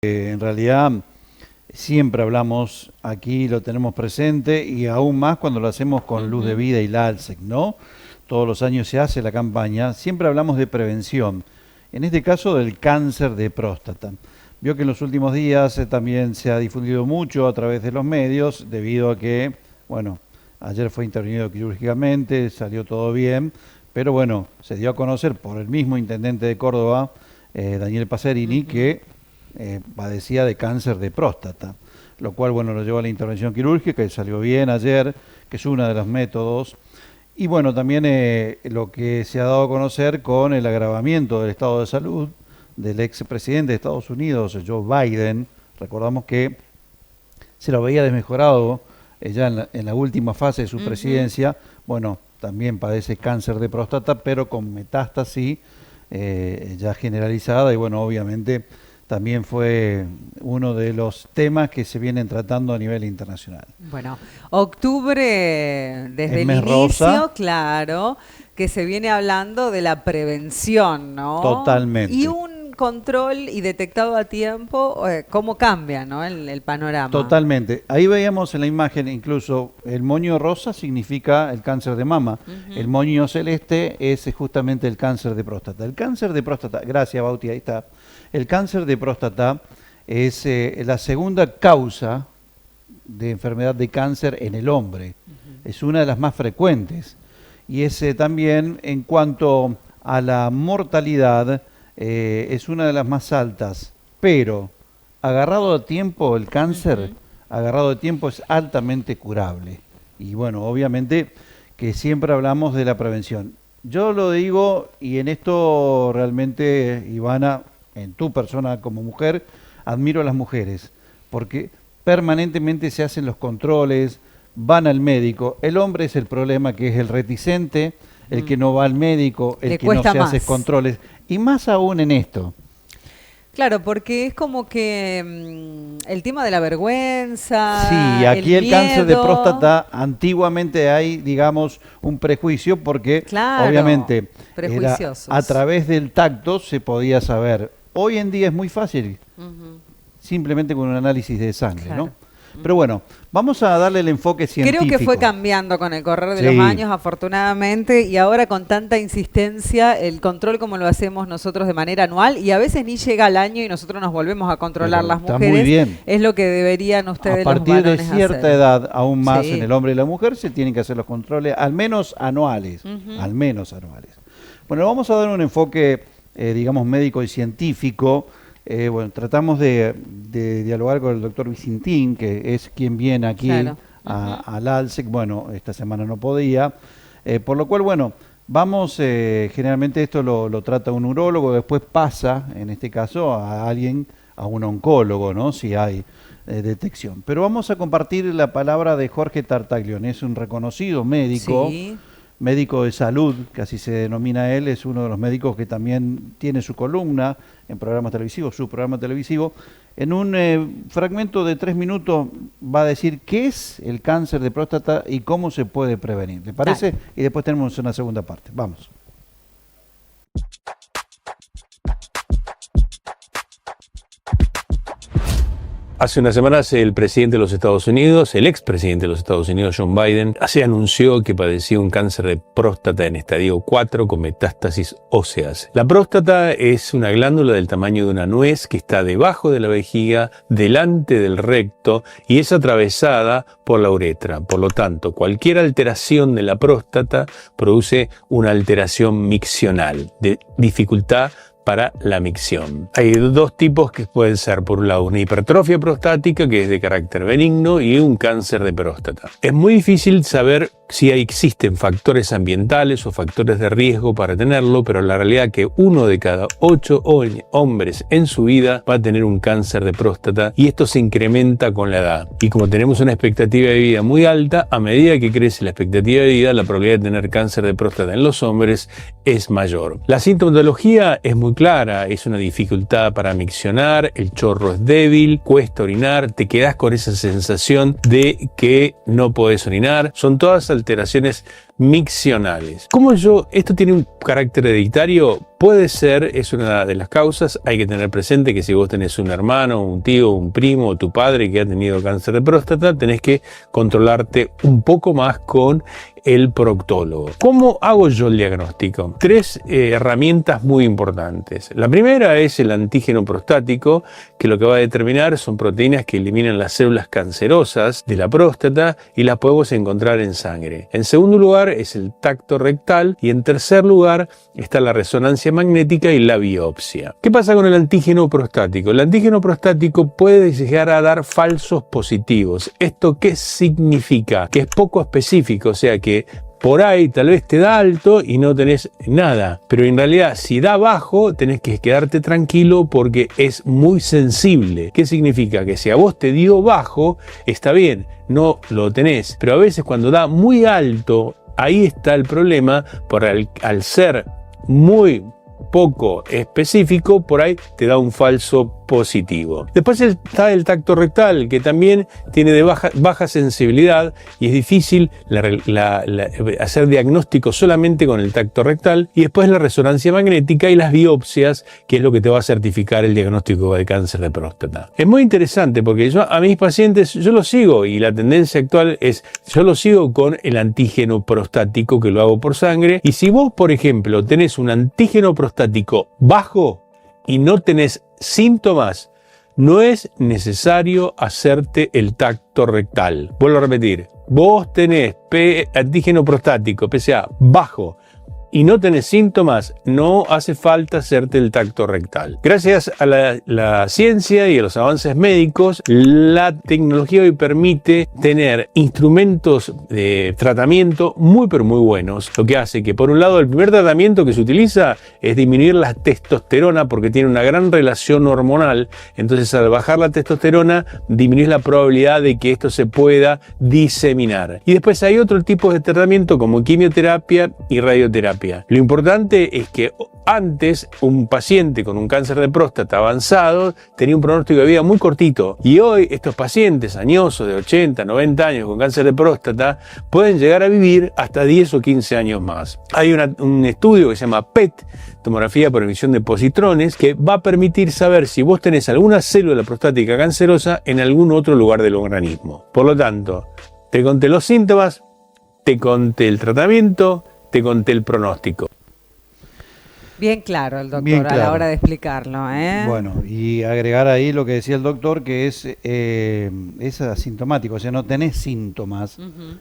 En realidad siempre hablamos aquí, lo tenemos presente y aún más cuando lo hacemos con Luz de Vida y la ALSEC, ¿no? Todos los años se hace la campaña, siempre hablamos de prevención, en este caso del cáncer de próstata. Vio que en los últimos días también se ha difundido mucho a través de los medios debido a que, bueno, ayer fue intervenido quirúrgicamente, salió todo bien, pero bueno, se dio a conocer por el mismo intendente de Córdoba, Daniel Pacerini, que padecía de cáncer de próstata, lo cual, bueno, lo llevó a la intervención quirúrgica y salió bien ayer, que es uno de los métodos. Y bueno, también lo que se ha dado a conocer con el agravamiento del estado de salud del expresidente de Estados Unidos, Joe Biden. Recordamos que se lo veía desmejorado ya en la última fase de su presidencia. Bueno, también padece cáncer de próstata, pero con metástasis ya generalizada y bueno, obviamente también fue uno de los temas que se vienen tratando a nivel internacional. Bueno, octubre desde el mes inicio, rosa. claro, que se viene hablando de la prevención, ¿no? Totalmente. Y un control y detectado a tiempo, cómo cambia, ¿no? El panorama. Totalmente. Ahí veíamos en la imagen incluso el moño rosa significa el cáncer de mama. El moño celeste es justamente el cáncer de próstata. El cáncer de próstata, gracias Bauti, ahí está. El cáncer de próstata es la segunda causa de enfermedad de cáncer en el hombre. Es una de las más frecuentes. Y es también en cuanto a la mortalidad, es una de las más altas. Pero agarrado a tiempo el cáncer, agarrado a tiempo es altamente curable. Y bueno, obviamente que siempre hablamos de la prevención. Yo lo digo y en esto realmente, Ivana, en tu persona como mujer, admiro a las mujeres, porque permanentemente se hacen los controles, van al médico. El hombre es el problema, que es el reticente, el que no va al médico, el que no se hace controles, y más aún en esto. Claro, porque es como que el tema de la vergüenza. Sí, aquí el cáncer de miedo. próstata, antiguamente hay, digamos, un prejuicio porque Claro, obviamente prejuiciosos. a través del tacto se podía saber. Hoy en día es muy fácil, simplemente con un análisis de sangre, Claro. ¿no? Pero bueno, vamos a darle el enfoque científico. Creo que fue cambiando con el correr de los años, afortunadamente, y ahora con tanta insistencia, el control como lo hacemos nosotros de manera anual, y a veces ni llega al año y nosotros nos volvemos a controlar. Pero las mujeres, muy bien. Es lo que deberían ustedes, a partir los de cierta hacer. edad, aún más en el hombre y la mujer, se tienen que hacer los controles, al menos anuales, al menos anuales. Bueno, vamos a dar un enfoque, digamos, médico y científico. Bueno, tratamos de dialogar con el doctor Vicintín, que es quien viene aquí al ALSEC. Bueno, esta semana no podía, por lo cual, bueno, vamos, generalmente esto lo trata un urólogo, después pasa, en este caso, a alguien, a un oncólogo, ¿no? Si hay detección. Pero vamos a compartir la palabra de Jorge Tartaglione, es un reconocido médico. Sí. Médico de salud, que así se denomina él, es uno de los médicos que también tiene su columna en programas televisivos, su programa televisivo. En un fragmento de 3 minutos va a decir qué es el cáncer de próstata y cómo se puede prevenir. ¿Le parece? Dale. Y después tenemos una segunda parte. Vamos. Hace unas semanas el presidente de los Estados Unidos, el expresidente de los Estados Unidos, John Biden, se anunció que padecía un cáncer de próstata en estadio 4 con metástasis óseas. La próstata es una glándula del tamaño de una nuez que está debajo de la vejiga, delante del recto y es atravesada por la uretra. Por lo tanto, cualquier alteración de la próstata produce una alteración miccional, de dificultad para la micción. Hay dos tipos que pueden ser, por un lado, una hipertrofia prostática, que es de carácter benigno, y un cáncer de próstata. Es muy difícil saber si existen factores ambientales o factores de riesgo para tenerlo, pero la realidad es que 1 de cada 8 hombres en su vida va a tener un cáncer de próstata, y esto se incrementa con la edad. Y como tenemos una expectativa de vida muy alta, a medida que crece la expectativa de vida, la probabilidad de tener cáncer de próstata en los hombres es mayor. La sintomatología es muy clara, es una dificultad para miccionar, el chorro es débil, cuesta orinar, te quedás con esa sensación de que no podés orinar. Son todas alteraciones miccionales. Esto tiene un carácter hereditario? Puede ser, es una de las causas. Hay que tener presente que si vos tenés un hermano, un tío, un primo o tu padre que ha tenido cáncer de próstata, tenés que controlarte un poco más con el proctólogo. ¿Cómo hago yo el diagnóstico? 3 herramientas muy importantes. La primera es el antígeno prostático, que lo que va a determinar son proteínas que eliminan las células cancerosas de la próstata y las podemos encontrar en sangre. En segundo lugar es el tacto rectal y en tercer lugar está la resonancia magnética y la biopsia. ¿Qué pasa con el antígeno prostático? El antígeno prostático puede llegar a dar falsos positivos. ¿Esto qué significa? Que es poco específico, o sea que por ahí tal vez te da alto y no tenés nada, pero en realidad si da bajo tenés que quedarte tranquilo porque es muy sensible. ¿Qué significa? Que si a vos te dio bajo, está bien, no lo tenés, pero a veces cuando da muy alto, ahí está el problema, al ser muy poco específico, por ahí te da un falso positivo. Después está el tacto rectal, que también tiene de baja sensibilidad y es difícil hacer diagnóstico solamente con el tacto rectal. Y después la resonancia magnética y las biopsias, que es lo que te va a certificar el diagnóstico de cáncer de próstata. Es muy interesante porque yo a mis pacientes, yo los sigo y la tendencia actual es, yo los sigo con el antígeno prostático que lo hago por sangre. Y si vos, por ejemplo, tenés un antígeno prostático bajo y no tenés síntomas, no es necesario hacerte el tacto rectal. Vuelvo a repetir, vos tenés antígeno prostático, PSA, bajo, y no tenés síntomas, no hace falta hacerte el tacto rectal. Gracias a la ciencia y a los avances médicos, la tecnología hoy permite tener instrumentos de tratamiento muy pero muy buenos, lo que hace que por un lado el primer tratamiento que se utiliza es disminuir la testosterona porque tiene una gran relación hormonal, entonces al bajar la testosterona disminuís la probabilidad de que esto se pueda diseminar. Y después hay otro tipo de tratamiento como quimioterapia y radioterapia. Lo importante es que antes un paciente con un cáncer de próstata avanzado tenía un pronóstico de vida muy cortito y hoy estos pacientes añosos de 80, 90 años con cáncer de próstata pueden llegar a vivir hasta 10 o 15 años más. Hay un estudio que se llama PET, tomografía por emisión de positrones, que va a permitir saber si vos tenés alguna célula prostática cancerosa en algún otro lugar del organismo. Por lo tanto, te conté los síntomas, te conté el tratamiento, te conté el pronóstico. Bien claro el doctor a la hora de explicarlo, ¿eh? Bueno, y agregar ahí lo que decía el doctor, que es asintomático, o sea, no tenés síntomas.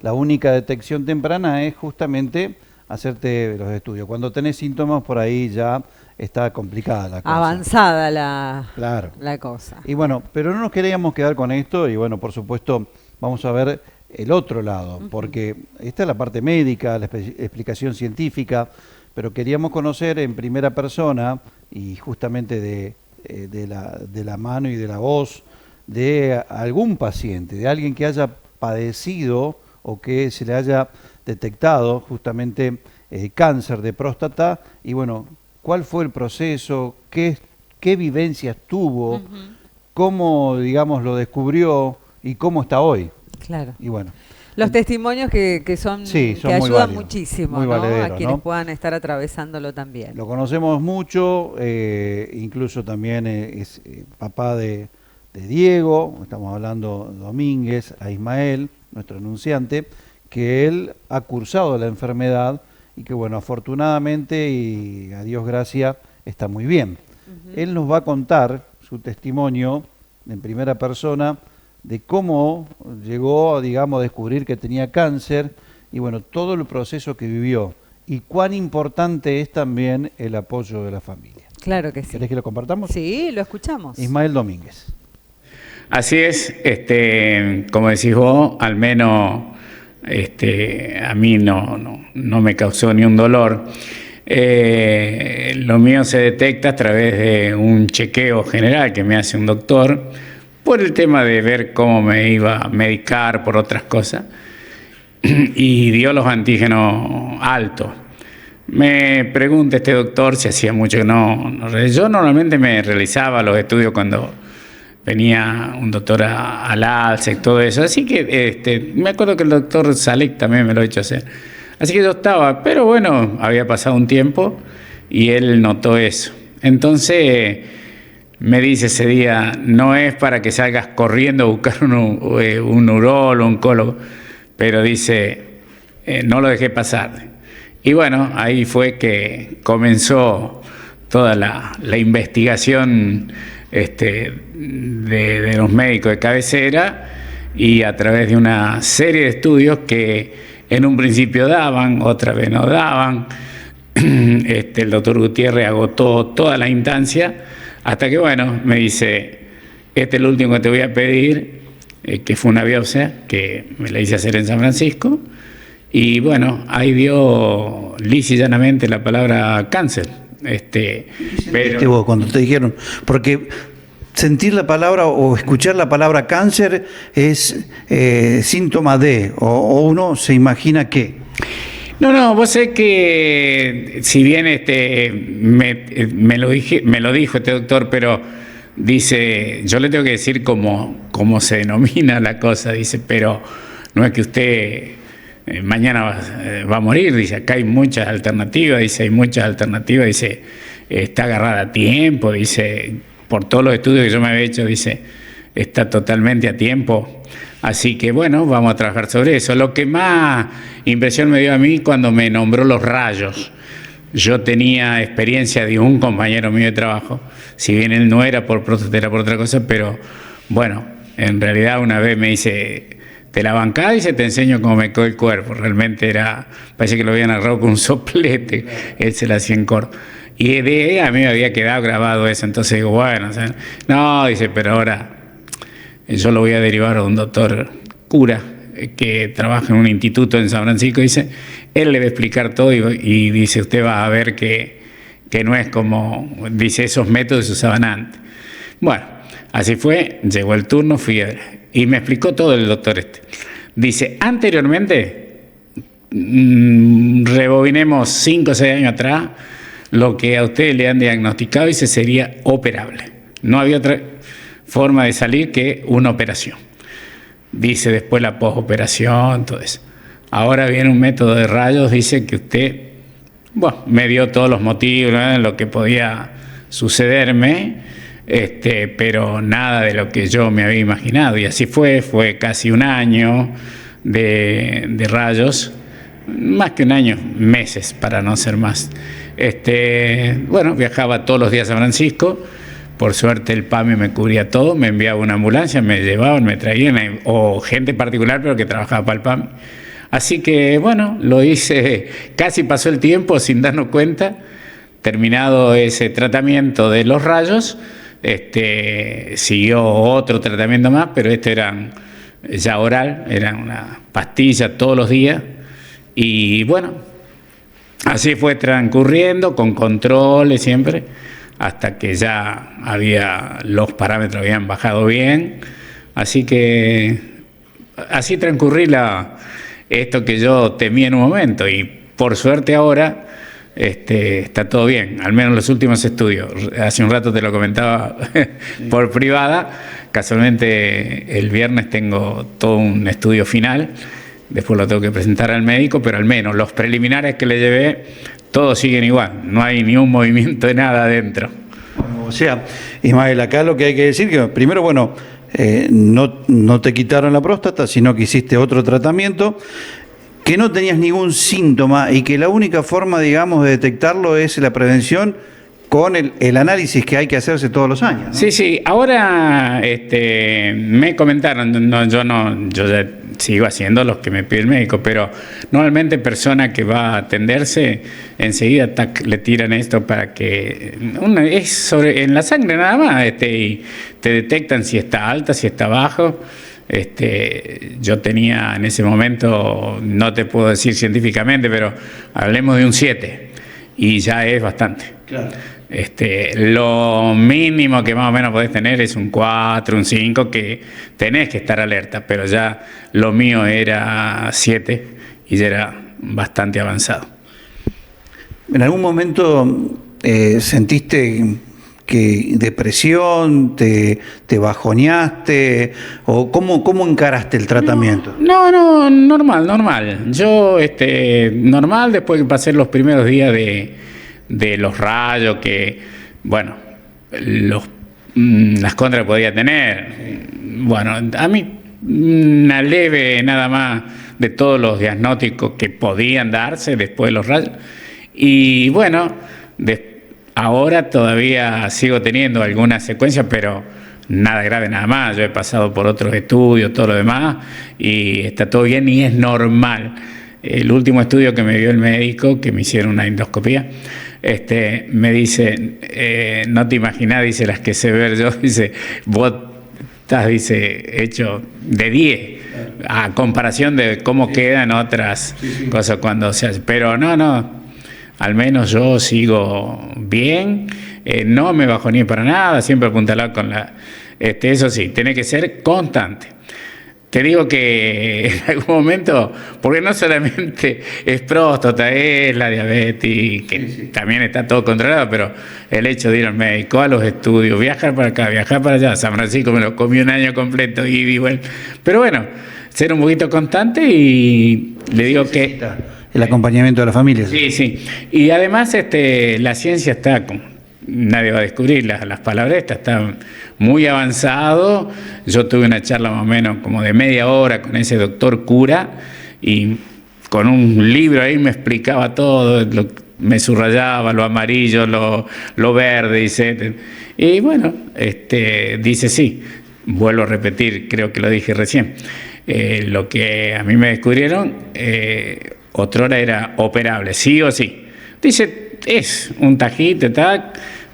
La única detección temprana es justamente hacerte los estudios. Cuando tenés síntomas, por ahí ya está complicada la cosa. Avanzada la cosa. Y bueno, pero no nos queríamos quedar con esto y bueno, por supuesto, vamos a ver el otro lado, porque esta es la parte médica, la explicación científica, pero queríamos conocer en primera persona y justamente de la mano y de la voz de algún paciente, de alguien que haya padecido o que se le haya detectado justamente cáncer de próstata y bueno, cuál fue el proceso, qué vivencias tuvo, cómo, digamos, lo descubrió y cómo está hoy. Claro. Y bueno. Los testimonios que ayudan válidos, muchísimo, ¿no? A quienes puedan estar atravesándolo también. Lo conocemos mucho, incluso también es papá de Diego, estamos hablando Domínguez, a Ismael, nuestro anunciante, que él ha cursado la enfermedad y que bueno, afortunadamente y a Dios gracias, está muy bien. Él nos va a contar su testimonio en primera persona de cómo llegó, digamos, a descubrir que tenía cáncer y bueno, todo el proceso que vivió y cuán importante es también el apoyo de la familia. Claro que sí. ¿Querés que lo compartamos? Sí, lo escuchamos. Ismael Domínguez. Así es, como decís vos, al menos a mí no me causó ni un dolor. Lo mío se detecta a través de un chequeo general que me hace un doctor por el tema de ver cómo me iba a medicar por otras cosas y dio los antígenos altos. Me pregunta este doctor si hacía mucho que yo normalmente me realizaba los estudios cuando venía un doctor al ALSEC, todo eso, así que me acuerdo que el doctor Salek también me lo ha hecho hacer. Así que yo estaba, pero bueno, había pasado un tiempo y él notó eso. Entonces me dice ese día, no es para que salgas corriendo a buscar un urólogo, un oncólogo, pero dice, no lo dejé pasar. Y bueno, ahí fue que comenzó toda la investigación de los médicos de cabecera, y a través de una serie de estudios que en un principio daban, otra vez no daban, el doctor Gutiérrez agotó toda la instancia, hasta que bueno, me dice, este es el último que te voy a pedir, que fue una biopsia que me la hice hacer en San Francisco, y bueno, ahí dio lisa y llanamente la palabra cáncer. Pero vos cuando te dijeron, porque sentir la palabra o escuchar la palabra cáncer es síntoma de, o uno se imagina que. No, vos sabés que si bien me lo dijo este doctor, pero dice, yo le tengo que decir cómo se denomina la cosa, dice, pero no es que usted mañana va a morir, dice, acá hay muchas alternativas, dice, está agarrada a tiempo, dice, por todos los estudios que yo me había hecho, dice, está totalmente a tiempo. Así que bueno, vamos a trabajar sobre eso. Lo que más impresión me dio a mí cuando me nombró los rayos. Yo tenía experiencia de un compañero mío de trabajo, si bien él no era por próstata, era por otra cosa, pero bueno, en realidad una vez me dice, te la bancás y se te enseño cómo me quedó el cuerpo. Realmente parece que lo habían agarrado con un soplete, él se la hacía en corto. Y a mí me había quedado grabado eso, entonces digo, bueno, o sea, no, dice, pero ahora yo lo voy a derivar a un doctor cura que trabaja en un instituto en San Francisco, dice, él le va a explicar todo y dice, usted va a ver que no es como, dice, esos métodos se usaban antes. Bueno, así fue, llegó el turno, y me explicó todo el doctor Dice, anteriormente, rebobinemos 5 o 6 años atrás, lo que a ustedes le han diagnosticado, dice, sería operable. No había otra forma de salir que una operación. Dice, después la posoperación, todo eso. Ahora viene un método de rayos, dice que usted, bueno, me dio todos los motivos, ¿no?, lo que podía sucederme, pero nada de lo que yo me había imaginado. Y así fue casi un año de rayos, más que un año, meses para no ser más. Bueno, viajaba todos los días a San Francisco. Por suerte el PAMI me cubría todo, me enviaba una ambulancia, me llevaban, me traían, o gente particular pero que trabajaba para el PAMI. Así que bueno, lo hice, casi pasó el tiempo sin darnos cuenta. Terminado ese tratamiento de los rayos, siguió otro tratamiento más, pero era ya oral, era una pastilla todos los días. Y bueno, así fue transcurriendo, con controles siempre, hasta que ya los parámetros habían bajado bien. Así que así transcurrí esto que yo temía en un momento, y por suerte ahora está todo bien, al menos los últimos estudios. Hace un rato te lo comentaba por privada, casualmente el viernes tengo todo un estudio final, después lo tengo que presentar al médico, pero al menos los preliminares que le llevé, todos siguen igual, no hay ni un movimiento de nada adentro. O sea, Ismael, acá lo que hay que decir que primero, bueno, no te quitaron la próstata, sino que hiciste otro tratamiento, que no tenías ningún síntoma y que la única forma, digamos, de detectarlo es la prevención con el análisis que hay que hacerse todos los años, ¿no? Sí, ahora me comentaron, yo ya sigo haciendo los que me pide el médico, pero normalmente persona que va a atenderse, enseguida le tiran esto para que, es en la sangre nada más, y te detectan si está alta, si está bajo. Yo tenía en ese momento, no te puedo decir científicamente, pero hablemos de un 7 y ya es bastante. Claro. Lo mínimo que más o menos podés tener es un 4, un 5, que tenés que estar alerta, pero ya lo mío era 7 y ya era bastante avanzado. ¿En algún momento sentiste depresión, te bajoneaste, o cómo encaraste el tratamiento? No, normal. Yo, normal, después que pasé los primeros días de los rayos, que, bueno, las contras que podía tener. Bueno, a mí una leve nada más de todos los diagnósticos que podían darse después de los rayos. Y bueno, ahora todavía sigo teniendo algunas secuencias, pero nada grave, nada más. Yo he pasado por otros estudios, todo lo demás, y está todo bien y es normal. El último estudio que me dio el médico, que me hicieron una endoscopía, me dice, no te imaginás, dice, las que sé ver yo, dice, vos estás, dice, hecho de 10, a comparación de cómo quedan otras cosas cuando se hace. Pero no, al menos yo sigo bien, no me bajo ni para nada, siempre apuntalado con eso sí, tiene que ser constante. Te digo que en algún momento, porque no solamente es próstata, es la diabetes, que también está todo controlado, pero el hecho de ir al médico, a los estudios, viajar para acá, viajar para allá, San Francisco me lo comí un año completo y igual. Pero bueno, ser un poquito constante y le digo que... El acompañamiento de la familia. Sí. Y además la ciencia está... Nadie va a descubrir las palabras estas, está muy avanzado. Yo tuve una charla más o menos como de media hora con ese doctor cura y con un libro ahí me explicaba todo, me subrayaba lo amarillo, lo verde, dice. Y bueno, dice sí, vuelvo a repetir, creo que lo dije recién, lo que a mí me descubrieron, otrora era operable, sí o sí. Dice, es un tajite,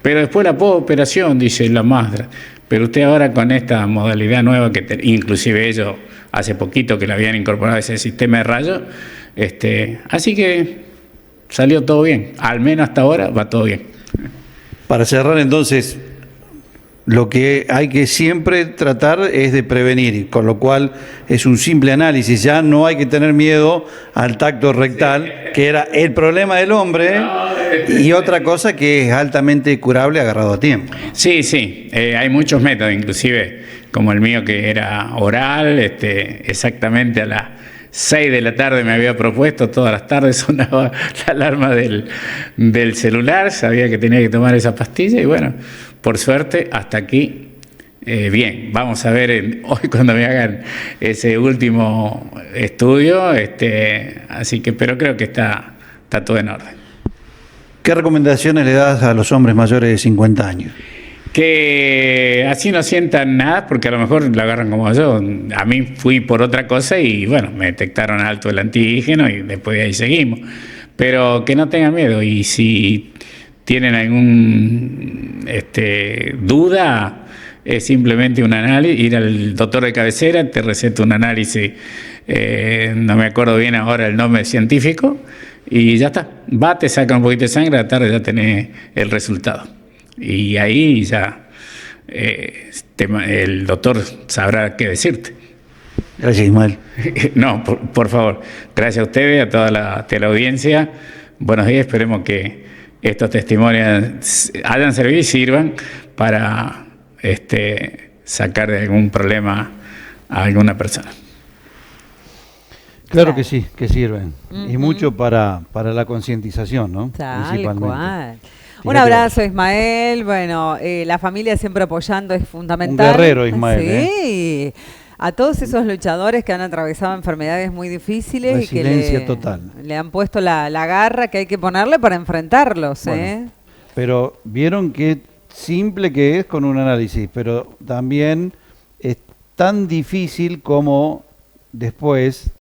pero después la postoperación, dice la maestra. Pero usted ahora con esta modalidad nueva, que inclusive ellos hace poquito que le habían incorporado ese sistema de rayos, así que salió todo bien. Al menos hasta ahora va todo bien. Para cerrar entonces, lo que hay que siempre tratar es de prevenir, con lo cual es un simple análisis. Ya no hay que tener miedo al tacto rectal, que era el problema del hombre, y otra cosa que es altamente curable agarrado a tiempo. Sí, hay muchos métodos, inclusive como el mío que era oral, exactamente a las 6 de la tarde me había propuesto, todas las tardes sonaba la alarma del celular, sabía que tenía que tomar esa pastilla y bueno, por suerte hasta aquí bien. Vamos a ver hoy cuando me hagan ese último estudio, así que pero creo que está todo en orden. ¿Qué recomendaciones le das a los hombres mayores de 50 años? Que así no sientan nada, porque a lo mejor lo agarran como yo. A mí fui por otra cosa y bueno, me detectaron alto el antígeno y después de ahí seguimos. Pero que no tengan miedo y si tienen algún duda, es simplemente un análisis, ir al doctor de cabecera, te receta un análisis, no me acuerdo bien ahora el nombre científico, y ya está. Va, te saca un poquito de sangre, a la tarde ya tenés el resultado. Y ahí ya el doctor sabrá qué decirte. Gracias, Ismael. No, por favor. Gracias a ustedes, a toda la teleaudiencia. Buenos días, esperemos que estos testimonios hayan servido y sirvan para sacar de algún problema a alguna persona. Claro que sí, que sirven. Y mucho para la concientización, ¿no? Principalmente. Cual. Un abrazo, Ismael. Bueno, la familia siempre apoyando es fundamental. Un guerrero, Ismael. Sí. A todos esos luchadores que han atravesado enfermedades muy difíciles Resiliencia y que total. Le han puesto la garra que hay que ponerle para enfrentarlos. Bueno, pero vieron qué simple que es con un análisis, pero también es tan difícil como después